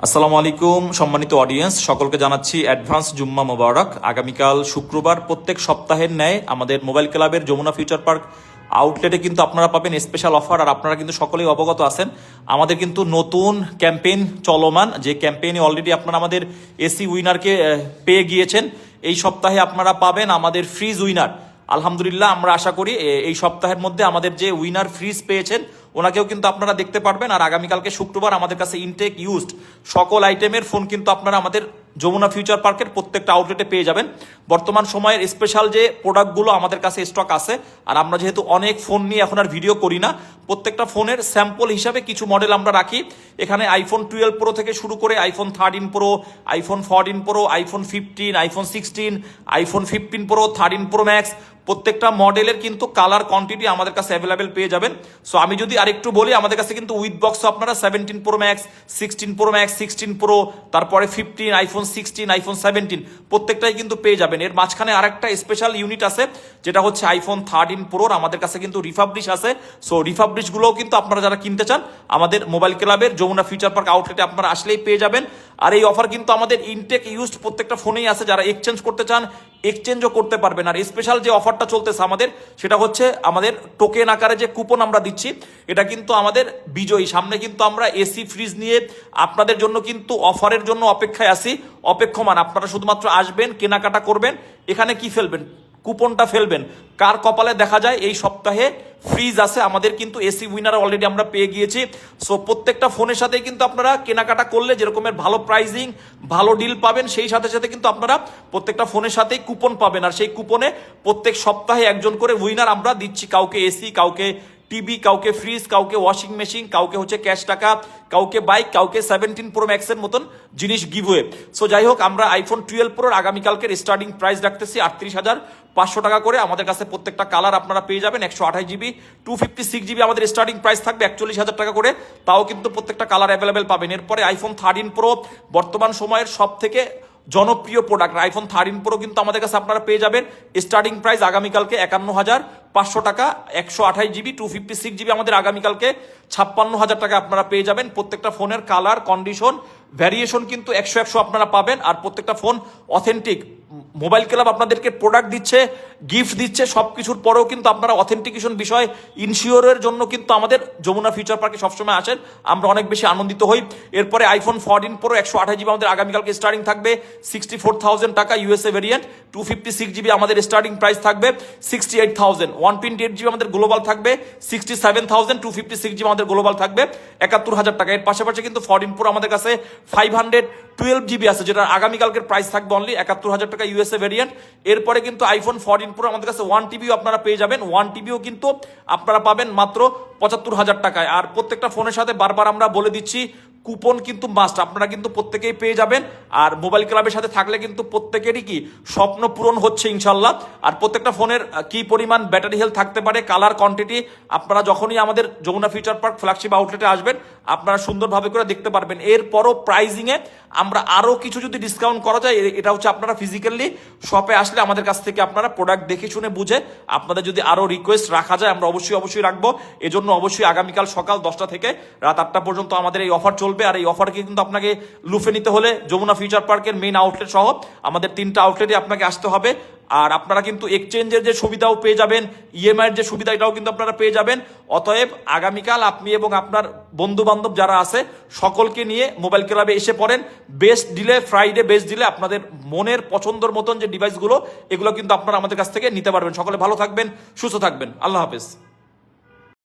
আসসালামু আলাইকুম সম্মানিত অডিয়েন্স, সকলকে জানাচ্ছি অ্যাডভান্স জুম্মা মোবারক। আগামীকাল শুক্রবার প্রত্যেক সপ্তাহের ন্যায় আমাদের মোবাইল ক্লাবের যমুনা ফিউচার পার্ক আউটলেটে কিন্তু আপনারা পাবেন স্পেশাল অফার। আর আপনারা কিন্তু সকলেই অবগত আছেন আমাদের কিন্তু নতুন ক্যাম্পেইন চলমান, যে ক্যাম্পেইনে অলরেডি আপনারা আমাদের এসি উইনারকে পেয়ে গিয়েছেন। এই সপ্তাহে আপনারা পাবেন আমাদের ফ্রিজ উইনার। আলহামদুলিল্লাহ, আমরা আশা করি এই সপ্তাহের মধ্যে আমাদের যে উইনার ফ্রিজ পেয়েছেন ওনাকেও কিন্তু আপনারা দেখতে পারবেন। আর আগামীকালকে শুক্রবার আমাদের কাছে ইনটেক ইউজড সকল আইটেমের ফোন কিন্তু আপনারা আমাদের যমুনা ফিউচার পার্কের প্রত্যেকটা আউটলেটে পেয়ে যাবেন। বর্তমান সময়ের স্পেশাল যে প্রোডাক্টগুলো আমাদের কাছে স্টক আছে, আর আমরা যেহেতু অনেক ফোন নিয়ে এখন আর ভিডিও করি না, প্রত্যেকটা ফোনের স্যাম্পল হিসাবে কিছু মডেল আমরা রাখি। এখানে আইফোন 12 প্রো থেকে শুরু করে iPhone 13 pro, iPhone 14 pro, iPhone 15, iPhone 16, iPhone 15 pro, 13 pro max, প্রত্যেকটা মডেলের কিন্তু কালার কোয়ান্টিটি আমাদের কাছে অ্যাভেলেবেল পেয়ে যাবেন। সো আমি যদি আরেকটু বলি, আমাদের কাছে কিন্তু উইথ বক্স আপনারা 17 pro max, 16 pro max, 16 pro, তারপরে 15, আইফোন 16, আইফোন 17 প্রত্যেকটাই কিন্তু পেয়ে যাবেন। এর মাঝখানে আরেকটা স্পেশাল ইউনিট আছে, যেটা হচ্ছে আইফোন 13 প্রোর আমাদের কাছে কিন্তু রিফাবলিশ আছে। সো রিফাবলিশগুলোও কিন্তু আপনারা যারা কিনতে চান আমাদের মোবাইল ক্লাবের যমুনা ফিউচার পার্ক আউটলেটে আপনারা আসলেই পেয়ে যাবেন। আর এই অফার কিন্তু আমাদের ইনটেক ইউজড প্রত্যেকটা ফোনেই আছে। যারা এক্সচেঞ্জ করতে চান এক্সচেঞ্জও করতে পারবেন। আর স্পেশাল যে অফারটা চলতেছে আমাদের, সেটা হচ্ছে আমাদের টোকেন আকারে যে কুপন আমরা দিচ্ছি, এটা কিন্তু আমাদের বিজয়ী। সামনে কিন্তু আমরা এসি ফ্রিজ নিয়ে আপনাদের জন্য কিন্তু অফারের জন্য অপেক্ষায় আছি, অপেক্ষমান। আপনারা শুধুমাত্র আসবেন, কেনাকাটা করবেন, এখানে কি ফেলবেন, কুপনটা ফেলবেন। কার কপালে দেখা যায় এই সপ্তাহে ফ্রিজ আছে। আমাদের কিন্তু এসি উইনার অলরেডি আমরা পেয়ে গিয়েছি। সো প্রত্যেকটা ফোনের সাথে কিন্তু আপনারা কেনাকাটা করলে যেরকমের ভালো প্রাইজিং, ভালো ডিল পাবেন, সেই সাথে সাথে কিন্তু আপনারা প্রত্যেকটা ফোনের সাথেই কুপন পাবেন। আর সেই কুপনে প্রত্যেক সপ্তাহে একজন করে উইনার আমরা দিচ্ছি। কাউকে এসি, কাউকে টিভি, কাউকে ফ্রিজ, কাউকে ওয়াশিং মেশিন, কাউকে হচ্ছে ক্যাশ টাকা, কাউকে বাইক, কাউকে 17 প্রো ম্যাক্সের মতন জিনিস গিভওয়ে। সো যাই হোক, আমরা আইফোন 12 প্রোর আগামীকালকের স্টার্টিং প্রাইস রাখতেছি 38,500 টাকা করে। আমাদের কাছে প্রত্যেকটা কালার আপনারা পেয়ে যাবেন। 128 জিবি, 256 জিবি আমাদের স্টার্টিং প্রাইস থাকবে 41,000 টাকা করে। তাও কিন্তু প্রত্যেকটা কালার অ্যাভেলেবেল পাবেন। এরপরে আইফোন 13 প্রো বর্তমান সময়ের সব থেকে জনপ্রিয় প্রোডাক্ট আইফোন 13 প্রো কিন্তু আমাদের কাছে আপনারা পেয়ে যাবেন স্টার্টিং প্রাইস আগামীকালকে 51,500 টাকা। 128 জিবি, 256 জিবি আমাদের আগামীকালকে 56,000 টাকা আপনারা পেয়ে যাবেন। প্রত্যেকটা ফোনের কালার, কন্ডিশন, ভ্যারিয়েশন কিন্তু 100 আপনারা পাবেন। আর প্রত্যেকটা ফোন অথেন্টিক। মোবাইল ক্লাব আপনাদেরকে প্রোডাক্ট দিচ্ছে, গিফট দিচ্ছে, সব কিছুর পরেও কিন্তু আপনারা অথেন্টিকেশন বিষয় ইনশিওরের জন্য কিন্তু আমাদের যমুনা ফিউচার পার্কে সবসময় আসেন। আমরা অনেক বেশি আনন্দিত হই। এরপরে আইফোন 14 প্রো 128 জিবি আমাদের আগামীকালকে স্টার্টিং থাকবে 64,000 টাকা ইউএসএ ভেরিয়েন্ট। 256 জিবি আমাদের স্টার্টিং প্রাইস থাকবে 68,000। 128 জিবি আমাদের গ্লোবাল থাকবে 67,000। 256 জিবি আমাদের গ্লোবাল থাকবে 71,000 টাকা। এর পাশাপাশি কিন্তু 14 প্রো আমাদের কাছে 512 জিবি আছে, যেটা আগামীকালকের প্রাইস থাকবে অনলি 71,000 টাকা ইউএসএ ভেরিয়েন্ট। এরপরে কিন্তু আইফোন 14 প্রো আমাদের কাছে 1 টিবিও আপনারা পেয়ে যাবেন। 1 টিবিও কিন্তু আপনারা পাবেন মাত্র 75,000 টাকায়। আর প্রত্যেকটা ফোনের সাথে বারবার আমরা বলে দিচ্ছি, কুপন কিন্তু মাস্ট, আপনারা কিন্তু প্রত্যেকেই পেয়ে যাবেন। আর মোবাইল ক্লাবের সাথে থাকলে কিন্তু প্রত্যেকেরই কি স্বপ্ন পূরণ হচ্ছে ইনশাল্লাহ। আর প্রত্যেকটা ফোনের কি পরিমাণ ব্যাটারি হেলথ থাকতে পারে, কালার, কোয়ান্টিটি আপনারা যখনই আমাদের যমুনা ফিউচার পার্ক ফ্ল্যাগশিপ আউটলেটে আসবেন আপনারা সুন্দরভাবে করে দেখতে পারবেন। এরপরও প্রাইজিংয়ে আমরা আরও কিছু যদি ডিসকাউন্ট করা যায়, এটা হচ্ছে আপনারা ফিজিক্যালি শপে আসলে আমাদের কাছ থেকে আপনারা প্রোডাক্ট দেখে শুনে বুঝে আপনাদের যদি আরও রিকোয়েস্ট রাখা যায় আমরা অবশ্যই রাখবো। এজন্য অবশ্যই আগামীকাল সকাল 10টা থেকে রাত 8টা পর্যন্ত আমাদের এই অফার চলবে। আর এই অফারকে কিন্তু আপনাকে লুফে নিতে হলে যমুনা ফিউচার পার্কের মেইন আউটলেট সহ আমাদের 3টা আউটলেটে আপনাকে আসতে হবে। আর আপনারা কিন্তু এক্সচেঞ্জের যে সুবিধাও পেয়ে যাবেন, ইএমআইয়ের যে সুবিধা এটাও কিন্তু আপনারা পেয়ে যাবেন। অতএব আগামীকাল আপনি এবং আপনার বন্ধু বান্ধব যারা আছে সকলকে নিয়ে মোবাইল ক্লাবে এসে পড়েন। Best delay, Friday best delay আপনাদের মনের পছন্দের মতন যে ডিভাইসগুলো এগুলো কিন্তু আপনারা আমাদের কাছ থেকে নিতে পারবেন। সকলে ভালো থাকবেন, সুস্থ থাকবেন। আল্লাহ হাফেজ।